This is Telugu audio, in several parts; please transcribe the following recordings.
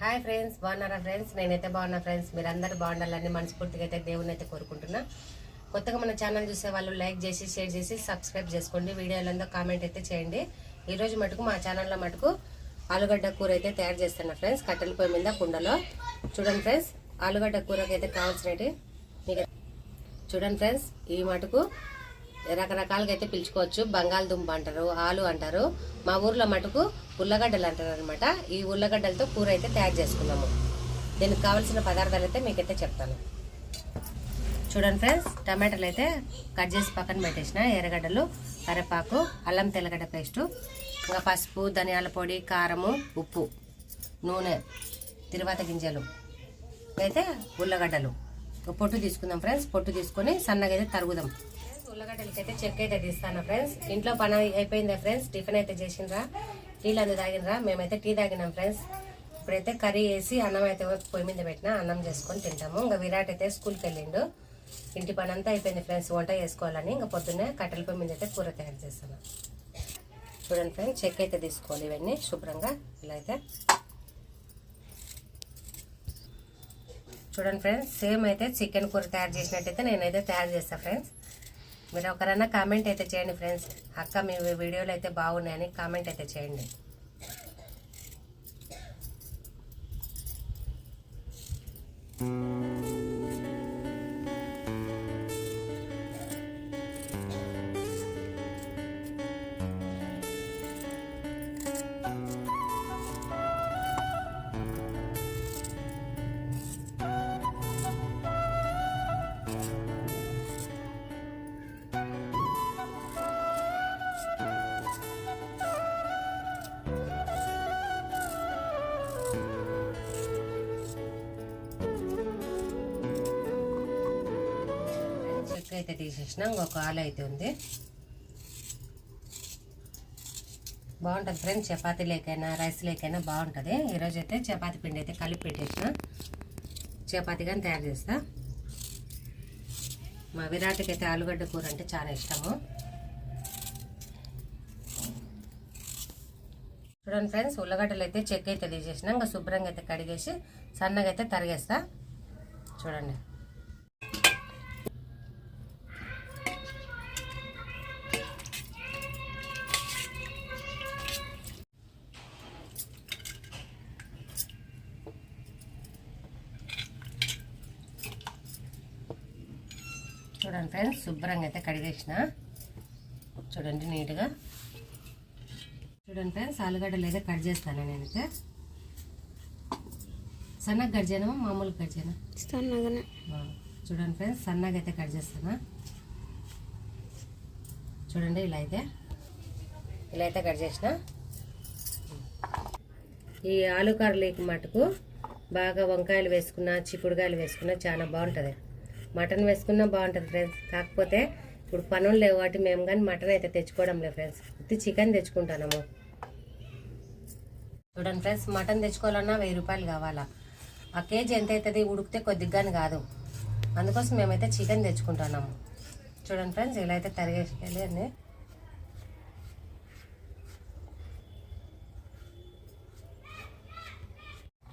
హాయ్ ఫ్రెండ్స్, బాగున్నారా ఫ్రెండ్స్? నేనైతే బాగున్నా ఫ్రెండ్స్. మీరందరూ బాగుండాలని మనస్ఫూర్తిగా అయితే దేవుని అయితే కోరుకుంటున్నా. కొత్తగా మన ఛానల్ చూసే వాళ్ళు లైక్ చేసి షేర్ చేసి సబ్స్క్రైబ్ చేసుకోండి. వీడియోలందో కామెంట్ అయితే చేయండి. ఈరోజు మటుకు మా ఛానల్లో మటుకు ఆలుగడ్డ కూర అయితే తయారు చేస్తున్నా ఫ్రెండ్స్. కట్టెల పొయ్యి మీద కుండలో. చూడండి ఫ్రెండ్స్, ఆలుగడ్డ కూరకి అయితే కావాల్సినవి మీకు చూడండి ఫ్రెండ్స్. ఈ మటుకు రకరకాలుగా అయితే పిలుచుకోవచ్చు. బంగాళదుంప అంటారు, ఆలు అంటారు. మా ఊర్లో మటుకు ఉల్లగడ్డలు అంటారు అనమాట. ఈ ఉల్లగడ్డలతో కూర అయితే తయారు చేసుకున్నాము. దీనికి కావాల్సిన పదార్థాలు అయితే మీకైతే చెప్తాను. చూడండి ఫ్రెండ్స్, టమాటాలు అయితే కట్ చేసి పక్కన పెట్టేసిన, ఎర్రగడ్డలు, కరివేపాకు, అల్లం తెల్లగడ్డ పేస్టు, ఇంకా పసుపు, ధనియాల పొడి, కారము, ఉప్పు, నూనె, తిరువాత గింజలు, అయితే ఉల్లగడ్డలు. పొట్టు తీసుకుందాం ఫ్రెండ్స్. పొట్టు తీసుకొని సన్నగా అయితే తరుగుదాం. ఉల్లగడ్డలకి అయితే చెక్క అయితే తీస్తాను ఫ్రెండ్స్. ఇంట్లో పని అయిపోయిందా ఫ్రెండ్స్? టిఫిన్ అయితే చేసిండ్రా? టీలు అందు తాగినరా? మేమైతే టీ తాగినాం ఫ్రెండ్స్. ఇప్పుడైతే కర్రీ వేసి అన్నం అయితే పొయ్యి మీద పెట్టినా, అన్నం చేసుకొని తింటాము. ఇంకా విరాట్ అయితే స్కూల్కి వెళ్ళిండు. ఇంటి పని అంతా అయిపోయింది ఫ్రెండ్స్. వంట చేసుకోవాలని ఇంకా పొద్దున్నే కట్టెల పొయ్యి మీద అయితే కూర తయారు చేస్తాను. చూడండి ఫ్రెండ్స్, చెక్క అయితే తీసుకోవాలి. ఇవన్నీ శుభ్రంగా ఇలా అయితే చూడండి ఫ్రెండ్స్. సేమ్ అయితే చికెన్ కూర తయారు చేసినట్టయితే నేనైతే తయారు చేస్తాను ఫ్రెండ్స్. మీరు ఒకరన్నా కామెంట్ అయితే చేయండి ఫ్రెండ్స్. అక్క మీ వీడియోలు అయితే బాగున్నాయని కామెంట్ అయితే చేయండి. అయితే తీసేసిన, ఇంకొక ఆలు అయితే ఉంది. బాగుంటుంది ఫ్రెండ్స్. చపాతీ లేకైనా రైస్ లేకైనా బాగుంటుంది. ఈరోజు అయితే చపాతీ పిండి అయితే కలిపి పెట్టేసిన, చపాతీ కానీ తయారు చేస్తా. మా విరాట్కి అయితే ఆలుగడ్డ కూర అంటే చాలా ఇష్టము. చూడండి ఫ్రెండ్స్, ఉల్లగడ్డలు అయితే చెక్క అయితే తీసేసిన, ఇంకా శుభ్రంగా అయితే కడిగేసి సన్నగా అయితే తరిగేస్తా. చూడండి, చూడండి ఫ్రెండ్స్, శుభ్రంగా అయితే కడిగేసిన. చూడండి నీట్గా. చూడండి ఫ్రెండ్స్, ఆలుగడ్డలు అయితే కట్ చేస్తాను నేనైతే. సన్నగా కట్ చేయను, మామూలుగా కట్ చేయను, సన్నగానే. చూడండి ఫ్రెండ్స్, సన్నగా అయితే కట్ చేస్తాను. చూడండి ఇలా అయితే కట్ చేసిన. ఈ ఆలు కర్రీకి మటుకు బాగా వంకాయలు వేసుకున్నా, చిక్కుడుకాయలు వేసుకున్నా చాలా బాగుంటుంది. మటన్ వేసుకున్నా బాగుంటుంది ఫ్రెండ్స్. కాకపోతే ఇప్పుడు పనులు లేవు కాబట్టి మేము కానీ మటన్ అయితే తెచ్చుకోవడం లేదు ఫ్రెండ్స్. ఇది చికెన్ తెచ్చుకుంటున్నాము. చూడండి ఫ్రెండ్స్, మటన్ తెచ్చుకోవాలన్నా 1000 రూపాయలు కావాలా. ఆ కేజీ ఎంత అవుతుంది? ఉడికితే కొద్దిగాని కాదు. అందుకోసం మేమైతే చికెన్ తెచ్చుకుంటున్నాము. చూడండి ఫ్రెండ్స్, ఇలా అయితే తరిగేసుకోవాలి అన్నీ.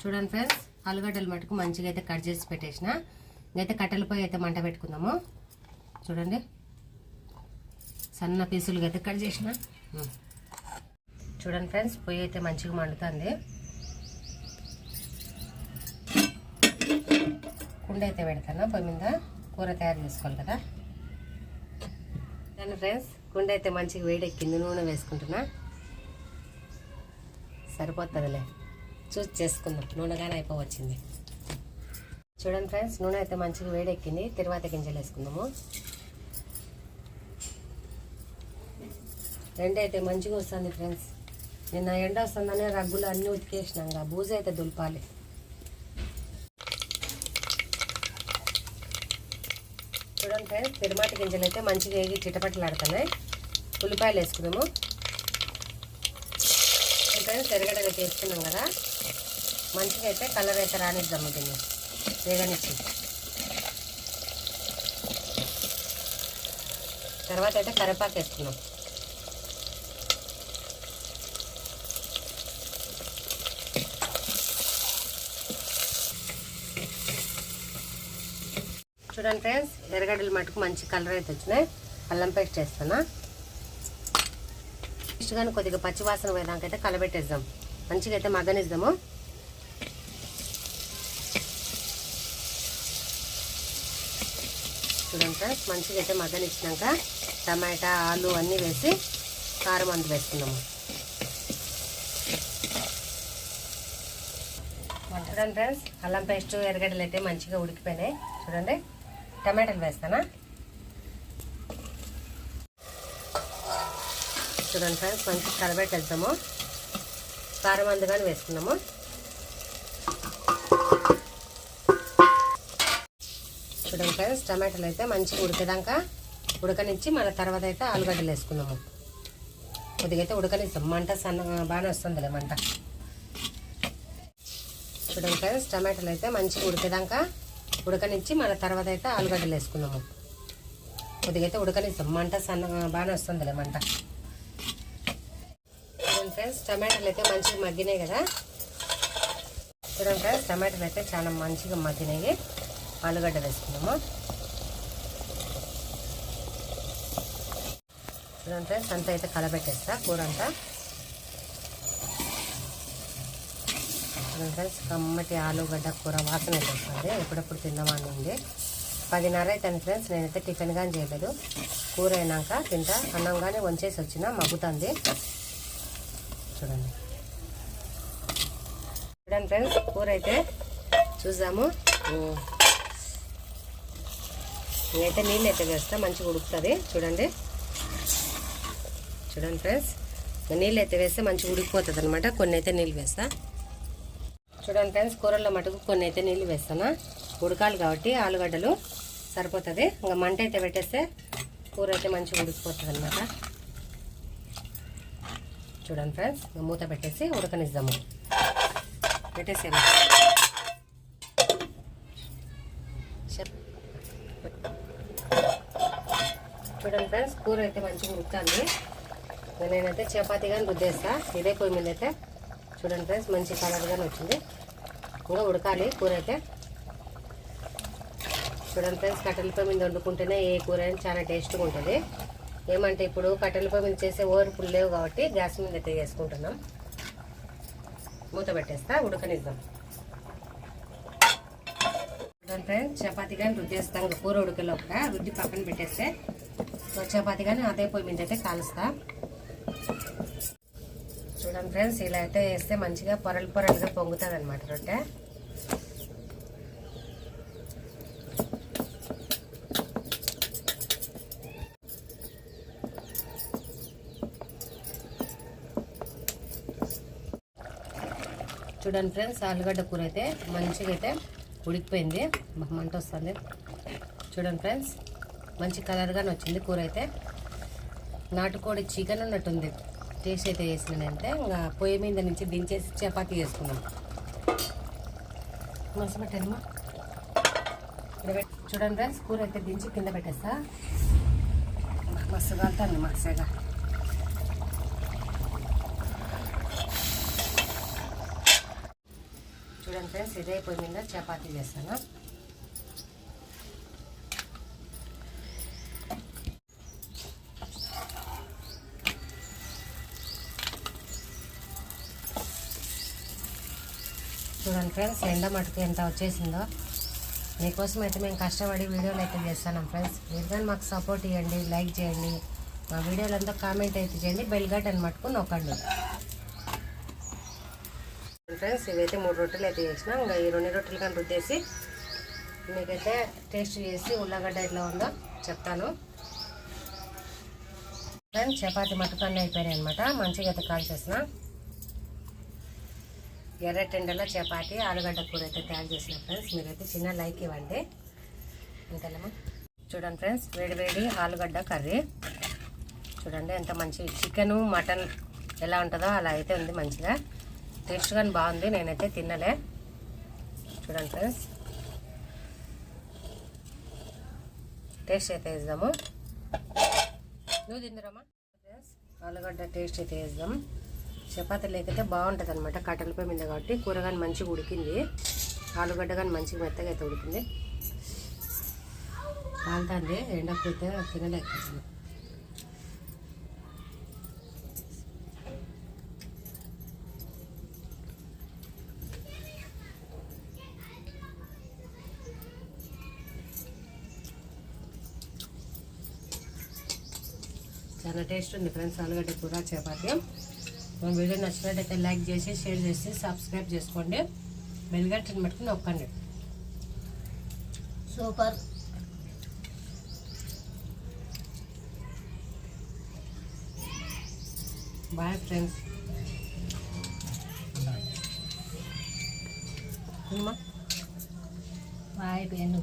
చూడండి ఫ్రెండ్స్, ఆలుగడ్డలు మటుకు మంచిగా అయితే కట్ చేసి పెట్టేసిన. అయితే కట్టెల పొయ్యి అయితే మంట పెట్టుకుందాము. చూడండి, సన్న పీసులుగా అయితే కట్ చేసిన. చూడండి ఫ్రెండ్స్, పొయ్యి అయితే మంచిగా మండుతుంది. కుండ అయితే పెడతాను పొయ్యి మీద, కూర తయారు చేసుకోవాలి కదా. చూడండి ఫ్రెండ్స్, కుండ అయితే మంచిగా వేడెక్కింది. నూనె వేసుకుంటున్నా. సరిపోతుందిలే, చూసి చేసుకుందాం. నూనె కానీ అయిపోవచ్చింది. చూడండి ఫ్రెండ్స్, నూనె అయితే మంచిగా వేడెక్కింది. తిరువాత గింజలు వేసుకుందాము. ఎండ అయితే మంచిగా వస్తుంది ఫ్రెండ్స్. నిన్న ఎండ వస్తుందనే రగ్గులు అన్నీ ఉతికేసినాం. బూజు అయితే దులపాలి. చూడండి ఫ్రెండ్స్, తిరుమాట గింజలు అయితే మంచిగా వేగి చిటపట్లాడుతున్నాయి. ఉల్లిపాయలు వేసుకుందాము. ఫ్రెండ్స్, ఎర్రగడ్డలు అయితే వేసుకున్నాం కదా, మంచిగా అయితే కలర్ అయితే రానిద్దాము. దీన్ని వేగనిచ్చి తర్వాత అయితే కరివేపాకు వేసుకున్నాం. చూడండి ఫ్రెండ్స్, ఎర్రగడ్డలు మటుకు మంచి కలర్ అయితే వచ్చినాయి. అల్లం పేస్ట్ వేస్తున్నా. పేస్ట్ కానీ కొద్దిగా పచ్చివాసన పోయేదాకైతే కలబెట్టేద్దాం. మంచిగా అయితే మగ్గనిద్దాము. చూడండి ఫ్రెండ్స్, మంచిగా అయితే మగ్గనిచ్చినాక టమాటా ఆలు అన్నీ వేసి కారం అంత వేసుకుందాము. చూడండి ఫ్రెండ్స్, అల్లం పేస్ట్ ఎర్రగడ్డలు అయితే మంచిగా ఉడికిపోయినాయి. చూడండి, టమాటాలు వేస్తానా. చూడండి ఫ్రెండ్స్, మంచిగా కలబెట్టేద్దాము. కారం అందుగానే వేసుకున్నాము. చూడండి ఫ్రెండ్స్, టమాటాలు అయితే మంచిగా ఉడికేదాకా ఉడకనిచ్చి మన తర్వాత అయితే ఆలుగడ్డలు వేసుకున్నాము. కొద్దిగా అయితే ఉడకనిస్తాం. మంట సన్నగా బాగానే వస్తుందిలే మంట. చూడండి ఫ్రెండ్స్, టమాటాలు అయితే మంచిగా ఉడికేదాకా ఉడకనిచ్చి మన తర్వాత అయితే ఆలుగడ్డలు వేసుకున్నాము. కొద్దిగా అయితే ఉడకనిస్తాం. మంట సన్నగా బాగానే వస్తుందిలే మంట. చూడండి ఫ్రెండ్స్, టమాటాలు అయితే మంచిగా మగ్గినాయి కదా. చూడండి ఫ్రెండ్స్, టమాటాలు అయితే చాలా మంచిగా మగ్గినాయి. ఆలుగడ్డ వేసుకున్నాము. చూడండి ఫ్రెండ్స్, అంతా అయితే కలబెట్టేస్తా కూర అంతా. చూడండి ఫ్రెండ్స్, కమ్మటి ఆలుగడ్డ కూర వాసన అయితే వస్తుంది. ఎప్పుడెప్పుడు తిందామని ఉంది. 10:30 అవుతుంది ఫ్రెండ్స్. నేనైతే టిఫిన్ కానీ చేయలేదు. కూర అయినాక తింటా. అన్నం కానీ వంచేసి వచ్చిన మగ్గుతుంది. చూడండి చూడండి ఫ్రెండ్స్, కూర అయితే చూద్దాము. నేనైతే నీళ్ళు అయితే వేస్తా, మంచిగా ఉడుకుతుంది. చూడండి చూడండి ఫ్రెండ్స్, నీళ్ళు అయితే వేస్తే మంచిగా ఉడికిపోతుంది అనమాట. కొన్ని అయితే నీళ్ళు వేస్తా. చూడండి ఫ్రెండ్స్, కూరల్లో మటుకు కొన్ని అయితే నీళ్ళు వేస్తానా. ఉడకాలి కాబట్టి ఆలుగడ్డలు సరిపోతుంది. ఇంకా మంట అయితే పెట్టేస్తే కూర అయితే మంచిగా ఉడికిపోతుంది అనమాట. చూడండి ఫ్రెండ్స్, మూత పెట్టేసి ఉడకనిద్దాము. పెట్టేసేమో చూడండి ఫ్రెండ్స్, కూర అయితే మంచిగా ఉడుకుతుంది. నేనైతే చపాతీ కానీ రుద్దేస్తా. ఇదే పొయ్యి మీద అయితే. చూడండి ఫ్రెండ్స్, మంచి కలర్గానే వచ్చింది. ఇంకా ఉడకాలి కూర అయితే. చూడండి ఫ్రెండ్స్, కట్టెల పొయ్యి మీద వండుకుంటేనే ఏ కూర అయినా చాలా టేస్ట్గా ఉంటుంది. ఏమంటే ఇప్పుడు కట్టెల పొయ్యి మీద చేసే ఓర్పులు లేవు కాబట్టి గ్యాస్ మీద అయితే చేసుకుంటున్నాం. మూత పెట్టేస్తా, ఉడకనిద్దాం. చూడండి ఫ్రెండ్స్, చపాతీ కానీ రుద్దేస్తాం. ఇంకా కూర ఉడకలోపల రుద్ది పక్కన పెట్టేస్తే చపాతీ కానీ అదే పొయ్యి మీద అయితే కాలుస్తా. చూడండి ఫ్రెండ్స్, ఇలా అయితే వేస్తే మంచిగా పొరలు పొరలుగా పొంగుతుంది అనమాట రొట్టె. చూడండి ఫ్రెండ్స్, ఆలుగడ్డ కూర అయితే మంచిగా అయితే ఉడికిపోయింది. మంట వస్తుంది. చూడండి ఫ్రెండ్స్, మంచి కలర్గానే వచ్చింది కూర అయితే. నాటుకోడి చికెన్ ఉన్నట్టుంది. టేస్ట్ అయితే వేసినానంటే ఇంకా పొయ్యి మీద నుంచి దించేసి చపాతీ చేసుకున్నాం. మస్తు పెట్టానమ్మా. చూడండి ఫ్రెండ్స్, కూర అయితే దించి కింద పెట్టేస్తా. మస్తు కాలుతుంది మస్తగా. చూడండి ఫ్రెండ్స్, ఇదే పొయ్యి మీద చపాతీ చేస్తాను. చూడండి ఫ్రెండ్స్, ఎండ మటుకు ఎంత వచ్చేసిందో. మీకోసం అయితే మేము కష్టపడి వీడియోలు అయితే చేస్తున్నాం ఫ్రెండ్స్. మీరు కానీ మాకు సపోర్ట్ ఇవ్వండి, లైక్ చేయండి, మా వీడియోలంతా కామెంట్ అయితే చేయండి, బెల్ గట్టని మటుకు నొక్కండి ఫ్రెండ్స్. ఇవైతే 3 రొట్టెలు అయితే చేసిన. ఇంకా ఈ 2 రొట్టెలు కానీ రుద్దేసి మీకైతే టేస్ట్ చేసి ఉల్లగడ్డ ఎట్లా ఉందో చెప్తాను ఫ్రెండ్స్. చపాతీ మటుకు అన్నీ అయిపోయినాయి అనమాట. మంచిగా అయితే కాల్చేసిన. ఎర్రటెండలో చపాతీ ఆలుగడ్డ కూర అయితే తయారు చేసిన ఫ్రెండ్స్. మీరైతే చిన్న లైక్ ఇవ్వండి. ఇంతేమో. చూడండి ఫ్రెండ్స్, వేడి వేడి ఆలుగడ్డ కర్రీ. చూడండి ఎంత మంచి చికెను మటన్ ఎలా ఉంటుందో అలా అయితే ఉంది. మంచిగా టేస్ట్ కానీ బాగుంది. నేనైతే తినలే. చూడండి ఫ్రెండ్స్, టేస్ట్ అయితే వేద్దాము. నువ్వు తిందురమ్మా ఫ్రెండ్స్. ఆలుగడ్డ టేస్ట్ అయితే వేద్దాం. చపాతీ లేకపోతే బాగుంటుంది అనమాట. కట్టెలపై మీద కాబట్టి కూర కానీ మంచిగా ఉడికింది. ఆలుగడ్డ కానీ మంచిగా మెత్తగా అయితే ఉడికింది. కాలుతుంది ఎండకపోతే తినలేకపోతుంది. చాలా టేస్ట్ ఉంది ఫ్రెండ్స్ ఆలుగడ్డ కూర చపాతీ. మన వీడియో నచ్చినట్టయితే లైక్ చేసి షేర్ చేసి సబ్స్క్రైబ్ చేసుకోండి. బెల్ గంటని పట్టుకుని నొక్కండి. Super. Bye friends. Bye pen.